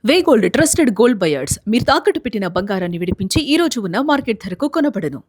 వే gold trusted gold buyers మీరు తాకట్టు పెట్టిన బంగారాన్ని విడిపించి ఈ రోజు ఉన్న మార్కెట్ ధరకు కొనబడను.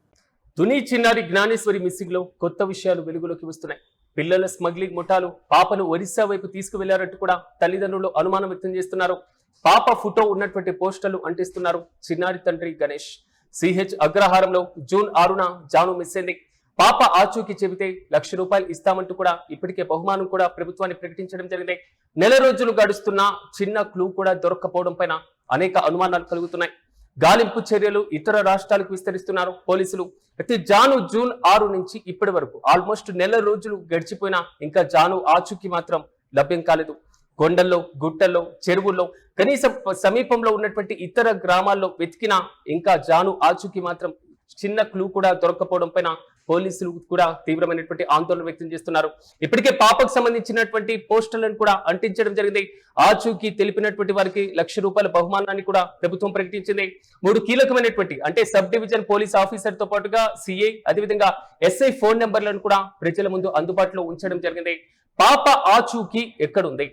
తుని చిన్నారి జ్ఞానేశ్వరి మిస్సింగ్ లో కొత్త విషయాలు వెలుగులోకి వస్తున్నాయి. పిల్లల స్మగ్లింగ్ ముఠాలు పాపను ఒరిస్సా వైపు తీసుకువెళ్లారంటూ కూడా తల్లిదండ్రులు అనుమానం వ్యక్తం చేస్తున్నారు. పాప ఫోటో ఉన్నటువంటి పోస్టర్లు అంటిస్తున్నారు చిన్నారి తండ్రి గణేష్. సిహెచ్ అగ్రహారంలో జూన్ 6న జాను మిస్ అయింది. పాప ఆచూకీ చెబితే ₹1,00,000 ఇస్తామంటూ కూడా ఇప్పటికే బహుమానం కూడా ప్రభుత్వాన్ని ప్రకటించడం జరిగింది. నెల రోజులు గడుస్తున్నా చిన్న క్లూ కూడా దొరక్కపోవడం పైన అనేక అనుమానాలు కలుగుతున్నాయి. గాలింపు చర్యలు ఇతర రాష్ట్రాలకు విస్తరిస్తున్నారు పోలీసులు. అయితే జాను జూన్ 6 నుంచి ఇప్పటి వరకు ఆల్మోస్ట్ నెల రోజులు గడిచిపోయినా ఇంకా జాను ఆచూకీ మాత్రం లభ్యం కాలేదు. కొండల్లో, గుట్టల్లో, చెరువుల్లో, కనీసం సమీపంలో ఉన్నటువంటి ఇతర గ్రామాల్లో వెతికినా ఇంకా జాను ఆచూకీ మాత్రం చిన్న క్లూ కూడా దొరకపోవడం పైన పోలీసులు కూడా తీవ్రమైనటువంటి ఆందోళన వ్యక్తం చేస్తున్నారు. ఇప్పటికే పాపకు సంబంధించినటువంటి పోస్టర్లను కూడా అంటించడం జరిగింది. ఆచూకీ తెలిపినటువంటి వారికి ₹1,00,000 బహుమానాన్ని కూడా ప్రభుత్వం ప్రకటించింది. 3 కీలకమైనటువంటి అంటే సబ్ డివిజన్ పోలీస్ ఆఫీసర్ తో పాటుగా సిఐ అదేవిధంగా ఎస్ఐ ఫోన్ నెంబర్లను కూడా ప్రజల ముందు అందుబాటులో ఉంచడం జరిగింది. పాప ఆచూకీ ఎక్కడుంది?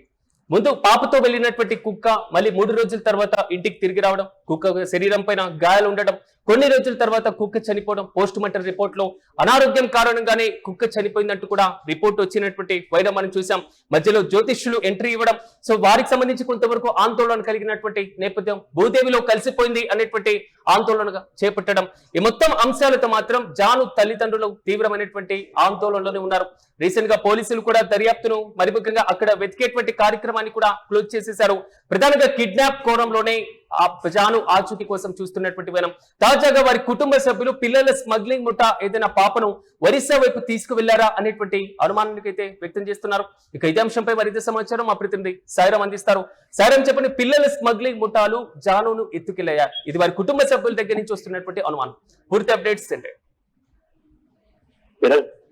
ముందు పాపతో వెళ్ళినటువంటి కుక్క మళ్ళీ 3 రోజుల తర్వాత ఇంటికి తిరిగి రావడం, కుక్క శరీరం పైన గాయాలు ఉండడం, కొన్ని రోజుల తర్వాత కుక్క చనిపోవడం, పోస్ట్ మార్టం రిపోర్ట్ లో అనారోగ్యం కారణంగానే కుక్క చనిపోయిందంటూ కూడా రిపోర్ట్ వచ్చినటువంటి వైరం మనం చూసాం. మధ్యలో జ్యోతిష్యులు ఎంట్రీ ఇవ్వడం, సో వారికి సంబంధించి కొంతవరకు ఆందోళన కలిగినటువంటి నేపథ్యం, భూదేవిలో కలిసిపోయింది అనేటువంటి ఆందోళనగా చేపట్టడం. ఈ మొత్తం అంశాలతో మాత్రం జాను తల్లిదండ్రులు తీవ్రమైనటువంటి ఆందోళనలోనే ఉన్నారు. రీసెంట్ గా పోలీసులు కూడా దర్యాప్తును మరి ముఖ్యంగా అక్కడ వెతికేటువంటి కార్యక్రమాన్ని కూడా క్లోజ్ చేసేశారు. ప్రధానంగా కిడ్నాప్ కోణంలోనే ఆ జాను ఆచూకీ కోసం చూస్తున్నటువంటి వైనం. తాజాగా వారి కుటుంబ సభ్యులు పిల్లల స్మగ్లింగ్ ముఠా ఏదైనా పాపను ఒరిస్సా వైపు తీసుకువెళ్లారా అనేటువంటి అనుమానానికి అయితే వ్యక్తం చేస్తున్నారు. ఇక ఇదే అంశంపై మరింత సమాచారం మా ప్రతినిధి సాయిరాం అందిస్తారు. సాయిరాం చెప్పండి, పిల్లల స్మగ్లింగ్ ముఠాలు జానును ఎత్తుకెళ్లాయా? ఇది వారి కుటుంబ సభ్యుల దగ్గర నుంచి వస్తున్నటువంటి అనుమానం. పూర్తి అప్డేట్స్ ఏంటి?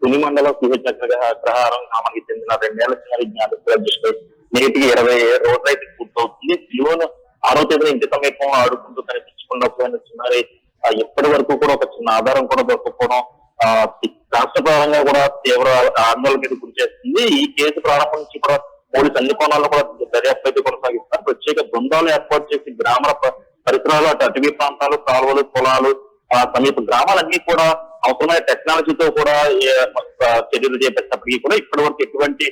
తుని మండలం సిహెచ్ అగ్రహారం గ్రామానికి చెందిన 2 ఏళ్ల చిన్న జ్ఞానేశ్వరి నేటికి 27 రోజులైతే పూర్తవుతుంది. పిలువను 6వ తేదీన ఇంటి సమీపంలో ఆడుకుంటూ కనిపించకుండా పోయిన చిన్నారి ఇప్పటి వరకు కూడా ఒక చిన్న ఆధారం కూడా దొరకపోవడం రాష్ట్ర పరంగా కూడా తీవ్ర ఆందోళనకి గురి చేస్తుంది. ఈ కేసు ప్రారంభం నుంచి కూడా పోలీసు అన్ని కోణాల్లో కూడా దర్యాప్తు అయితే కొనసాగిస్తారు. ప్రత్యేక బృందాలు ఏర్పాటు చేసి గ్రామాల పరిసరాలు, అటవీ ప్రాంతాలు, కాలువలు, పొలాలు, సమీప గ్రామాలన్నీ కూడా అవసరమైన టెక్నాలజీతో కూడా చర్యలు చేపట్టినప్పటికీ కూడా ఇప్పటి వరకు ఎటువంటి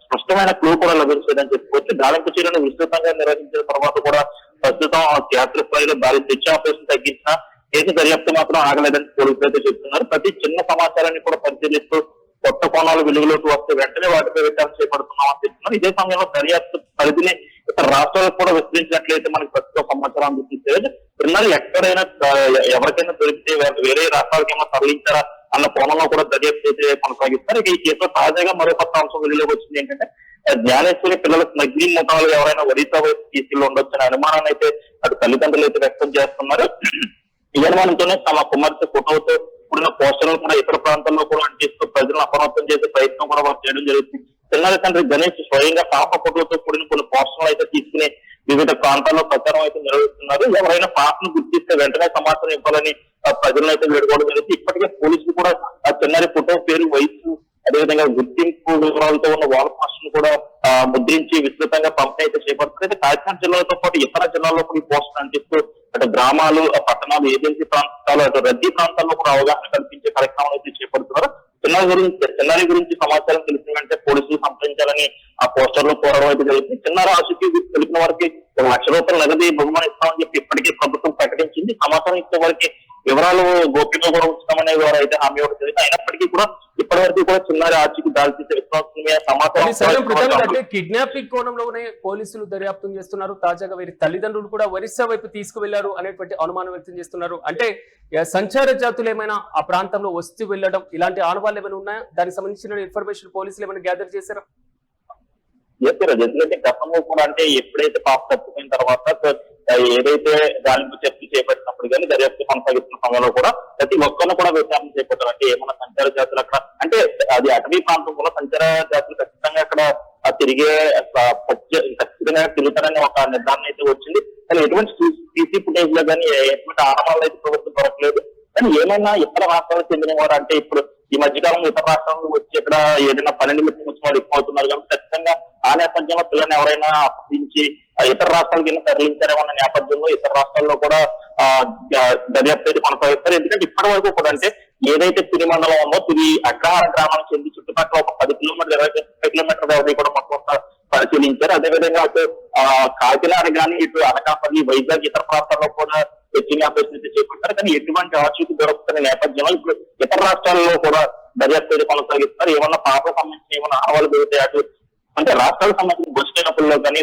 స్పష్టమైన క్లూ కూడా లభించలేదని చెప్పుకోవచ్చు. గాలింపు చర్యలను విస్తృతంగా నిర్వహించిన తర్వాత కూడా ప్రస్తుతం క్షేత్రస్థాయిలో భారీ సెర్చ్ ఆపరేషన్ తగ్గించిన కేసు దర్యాప్తు మాత్రం ఆగలేదని పోలీసులు అయితే చెప్తున్నారు. ప్రతి చిన్న సమాచారాన్ని కూడా పరిశీలిస్తూ కొత్త కోణాలు వెలుగులోకి వస్తే వెంటనే వాటిపై విచారణ చేపడుతున్నామని చెప్తున్నారు. ఇదే సమయంలో దర్యాప్తు పరిధిని ఇతర రాష్ట్రాలకు కూడా విస్తరించినట్లయితే మనకి ప్రస్తుతం సమాచారం అందుతుంది. పిల్లలు ఎక్కడైనా ఎవరికైనా దొరికితే వేరే రాష్ట్రాలకైనా తరలించారా అన్న కోణంలో కూడా దర్యాప్తు అయితే కొనసాగిస్తారు. ఇక ఈ కేసులో తాజాగా మరో కొత్త అంశం వెలుగులోకి వచ్చింది ఏంటంటే జ్ఞానేశ్వరి పిల్లల స్మగ్లింగ్ ముఠాలు ఎవరైనా ఒరిస్సా వైపు తీసుకెళ్లి ఉండొచ్చనే అనుమానాన్ని అయితే అటు తల్లిదండ్రులు అయితే వ్యక్తం చేస్తున్నారు. ఈ అనుమానంతోనే తమ కుమార్తె ఫోటోతో కూడిన పోస్టర్లు కూడా ఇతర ప్రాంతాల్లో కూడా అంటిస్తూ ప్రజలను అప్రమత్తం చేసే ప్రయత్నం కూడా వారు చేయడం జరుగుతుంది. చిన్నారి తండ్రి గణేష్ స్వయంగా పాప ఫోటోతో కూడిన కొన్ని పోస్టర్లు అయితే తీసుకుని వివిధ ప్రాంతాల్లో ప్రచారం అయితే నిర్వహిస్తున్నారు. ఎవరైనా పాపను గుర్తిస్తే వెంటనే సమాచారం ఇవ్వాలని ప్రజలను అయితే వేడుకోవడం జరిగింది. ఇప్పటికే పోలీసులు కూడా ఆ చిన్నారి ఫోటో, పేరు, వయసు, అదేవిధంగా గుర్తింపు వివరాలతో ఉన్న వాల్ పోస్టర్ కూడా ముద్రించి విస్తృతంగా పంపిణీ అయితే చేపడుతుంది. అయితే కాకినాడ జిల్లాతో పాటు ఇతర జిల్లాల్లో కూడా ఈ పోస్టర్ అంటిస్తూ అటు గ్రామాలు, పట్టణాలు, ఏజెన్సీ ప్రాంతాలు, అటు రద్దీ ప్రాంతాల్లో కూడా అవగాహన కల్పించే కార్యక్రమాలు అయితే చేపడుతున్నారు. చిన్నారి గురించి సమాచారం తెలిసిన వెంటనే పోలీసులు సంప్రదించాలని ఆ పోస్టర్లు కోరడం అయితే జరుగుతుంది. చిన్నారి ఆచూకీ తెలిపిన వారికి ₹1,00,000 నగదు బహుమానిస్తామని చెప్పి ఇప్పటికే ప్రభుత్వం ప్రకటించింది. సమాచారం ఇచ్చే వారికి వివరాలు గోప్యంగా కూడా ఉంచుతామనే వారు అయితే హామీ ఇవ్వడం జరిగింది. అయినప్పటికీ కూడా ఇప్పటి వరకు కూడా చిన్నారి ఆచూకీ దాడి చేసే సమాచారం కిడ్నాపింగ్ కోణంలోనే పోలీసులు దర్యాప్తు చేస్తున్నారు. తాజాగా వీరి తల్లిదండ్రులు కూడా ఒరిస్సా వైపు తీసుకువెళ్లారు అనేటువంటి అనుమానం వ్యక్తం చేస్తున్నారు. అంటే సంచార జాతులు ఏమైనా ఆ ప్రాంతంలో వస్తూ వెళ్ళడం ఇలాంటి ఆనవాళ్ళు ఏమైనా ఉన్నాయా? దానికి సంబంధించిన ఇన్ఫర్మేషన్ పోలీసులు ఏమైనా గ్యాదర్ చేశారా? ఎందుకంటే గతంలో కూడా అంటే ఎప్పుడైతే పాప తప్పిపోయిన తర్వాత ఏదైతే గాలింపు చర్చలు చేపట్టినప్పుడు కానీ దర్యాప్తు కొనసాగిస్తున్న సమయంలో కూడా ప్రతి ఒక్కరిని కూడా విచారణ చేపట్టారు. అంటే ఏమన్నా సంచార జాతులు అక్కడ అంటే అది అటవీ ప్రాంతం కూడా సంచార జాతులు ఖచ్చితంగా అక్కడ తిరిగే ఖచ్చితంగా తిరుగుతారని ఒక నిర్ధారణ అయితే వచ్చింది. కానీ ఎటువంటి సీసీ ఫుటేజ్ లో కానీ ఎటువంటి ఆనవాళ్ళు అయితే ప్రభుత్వం దొరకలేదు. కానీ ఏమైనా ఇతర రాష్ట్రాలకు చెందిన వారు అంటే ఇప్పుడు ఈ మధ్యకాలంలో ఇతర రాష్ట్రాల నుంచి వచ్చి ఇక్కడ ఏదైనా పని నిమిత్తం వచ్చిన వారు ఎక్కువ అవుతున్నారు కాబట్టి ఖచ్చితంగా ఆ నేపథ్యంలో పిల్లల్ని ఎవరైనా అప్పగించి ఇతర రాష్ట్రాల కింద తరలించారేమన్న నేపథ్యంలో ఇతర రాష్ట్రాల్లో కూడా దర్యాప్తు అయితే కొనసాగిస్తారు. ఎందుకంటే ఇప్పటి వరకు కూడా అంటే ఏదైతే తుని మండలం ఉందో తుని అగ్రహార గ్రామానికి చెంది చుట్టుపక్కల ఒక 10 కిలోమీటర్లు 20 కిలోమీటర్ల వ్యవధి కూడా మొత్తం పరిశీలించారు. అదేవిధంగా అటు కాకినాడ కానీ ఇటు అనకాపల్లి వైజాగ్ ఇతర ప్రాంతాల్లో కూడా హెచ్చింగ్ ఆపరేషన్ అయితే చేపట్టారు. కానీ ఎటువంటి ఆచూకీ దొరుకుతున్న నేపథ్యంలో ఇప్పుడు ఇతర రాష్ట్రాల్లో కూడా దర్యాప్తు అయితే కొనసాగిస్తారు. ఏమన్నా పాప సంబంధించిన ఏమన్నా ఆనవాళ్ళు దొరుకుతాయి అటు అంటే రాష్ట్రాలకు సంబంధించిన బస్ స్టాండ్లలో కానీ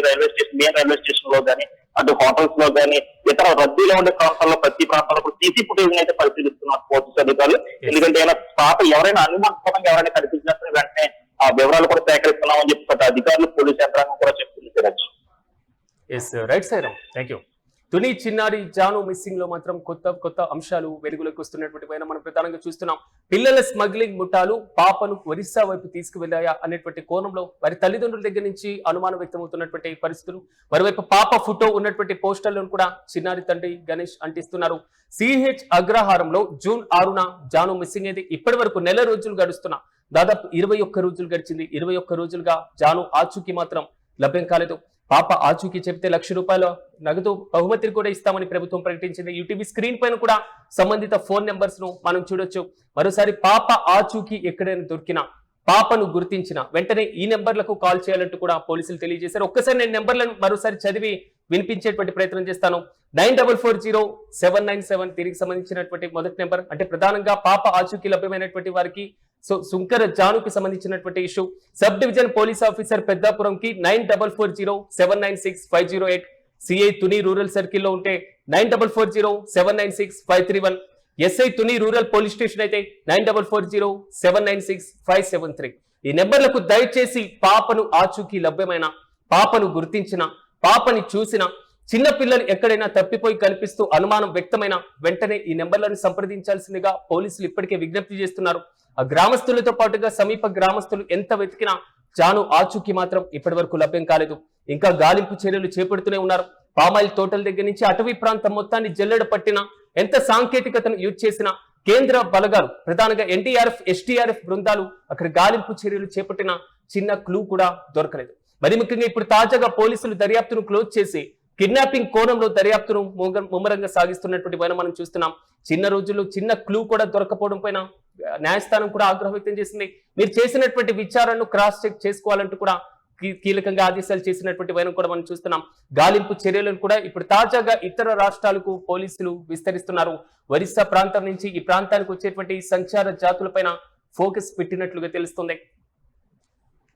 మెయిన్ రైల్వే స్టేషన్ లో కానీ అటు హోటల్స్ లో కానీ ఇతర రద్దీలో ఉండే ప్రాంతాల్లో ప్రతి ప్రాంతాల్లో సీసీ ఫుటేజ్ అయితే పరిశీలిస్తున్నారు పోలీసు అధికారులు. ఎందుకంటే పాప ఎవరైనా అనుమానాస్పదంగా ఎవరైనా కనిపించినట్టు వెంటనే ఆ వివరాలు కూడా సేకరిస్తున్నామని చెప్పి అధికారులు పోలీసు యంత్రాంగం కూడా చెప్తుంది. Right Sairam, thank you. Tuni చిన్నారి జాను మిస్సింగ్ లో మాత్రం కొత్త అంశాలు వెలుగులోకి వస్తున్నటువంటి పైన మనం ప్రధానంగా చూస్తున్నాం. పిల్లల స్మగ్లింగ్ ముఠాలు పాపను ఒరిస్సా వైపు తీసుకువెళ్లాయా అనేటువంటి కోణంలో వారి తల్లిదండ్రుల దగ్గర నుంచి అనుమానం వ్యక్తమవుతున్నటువంటి పరిస్థితులు. మరోవైపు పాప ఫోటో ఉన్నటువంటి పోస్టర్లను కూడా చిన్నారి తండ్రి గణేష్ అంటిస్తున్నారు. సిహెచ్ అగ్రహారంలో జూన్ 6న జాను మిస్సింగ్ అయితే ఇప్పటి వరకు నెల రోజులు గడుస్తున్నా దాదాపు 21 రోజులు గడిచింది. 21 రోజులుగా జాను ఆచూకీ మాత్రం లభ్యం కాలేదు. పాప ఆచూకీ చెబితే ₹1,00,000 నగదు బహుమతిని కూడా ఇస్తామని ప్రభుత్వం ప్రకటించింది. యూటీవీ స్క్రీన్ పైన కూడా సంబంధిత ఫోన్ నెంబర్స్ ను మనం చూడొచ్చు. మరోసారి పాప ఆచూకీ ఎక్కడైనా దొరికినా పాపను గుర్తించిన వెంటనే ఈ నెంబర్లకు కాల్ చేయాలంటూ కూడా పోలీసులు తెలియజేశారు. ఒక్కసారి నేను నెంబర్లను మరోసారి చదివి వినిపించేటువంటి ప్రయత్నం చేస్తాను. 94407997 దీనికి సంబంధించినటువంటి మొదటి నెంబర్. అంటే ప్రధానంగా పాప ఆచూకీ లభ్యమైనటువంటి వారికి సుంకర జానుకి సంబంధించినటువంటి issue. Sub division police officer పెద్దాపురంకి 9440796508. సిఐ తుని రూరల్ సర్కిల్ లో ఉంటే 9440796531. SI Tuni rural police station అయితే 9440796573. ఈ నెంబర్లకు దయచేసి పాపను ఆచూకీ లభ్యమైన, పాపను గుర్తించిన, పాపని చూసిన, చిన్న పిల్లలు ఎక్కడైనా తప్పిపోయి కనిపిస్తూ అనుమానం వ్యక్తమైన వెంటనే ఈ నెంబర్లను సంప్రదించాల్సిందిగా పోలీసులు ఇప్పటికే విజ్ఞప్తి చేస్తున్నారు. ఆ గ్రామస్తులతో పాటుగా సమీప గ్రామస్తులు ఎంత వెతికినా జాను ఆచూకీ మాత్రం ఇప్పటి వరకు లభ్యం కాలేదు. ఇంకా గాలింపు చర్యలు చేపడుతూనే ఉన్నారు. పామాయిల్ తోటల దగ్గర నుంచి అటవీ ప్రాంతం మొత్తాన్ని జల్లెడ పట్టినా, ఎంత సాంకేతికతను యూజ్ చేసినా కేంద్ర బలగాలు ప్రధానంగా ఎన్డీఆర్ఎఫ్, ఎస్డీఆర్ఎఫ్ బృందాలు అక్కడ గాలింపు చర్యలు చేపట్టిన చిన్న క్లూ కూడా దొరకలేదు. మరి ముఖ్యంగా ఇప్పుడు తాజాగా పోలీసులు దర్యాప్తును క్లోజ్ చేసి కిడ్నాపింగ్ కోణంలో దర్యాప్తును ముమ్మరంగా సాగిస్తున్నటువంటి పైన మనం చూస్తున్నాం. చిన్న రోజుల్లో చిన్న క్లూ కూడా దొరకపోవడం పైన న్యాయస్థానం కూడా ఆగ్రహం వ్యక్తం చేసింది. మీరు చేసినటువంటి విచారణను క్రాస్ చెక్ చేసుకోవాలంటూ కూడా కీలకంగా ఆదేశాలు చేసినటువంటి వైనం కూడా మనం చూస్తున్నాం. గాలింపు చర్యలను కూడా ఇప్పుడు తాజాగా ఇతర రాష్ట్రాలకు పోలీసులు విస్తరిస్తున్నారు. ఒరిస్సా ప్రాంతం నుంచి ఈ ప్రాంతానికి వచ్చేటువంటి సంచార జాతులపైన ఫోకస్ పెట్టినట్లుగా తెలుస్తుంది.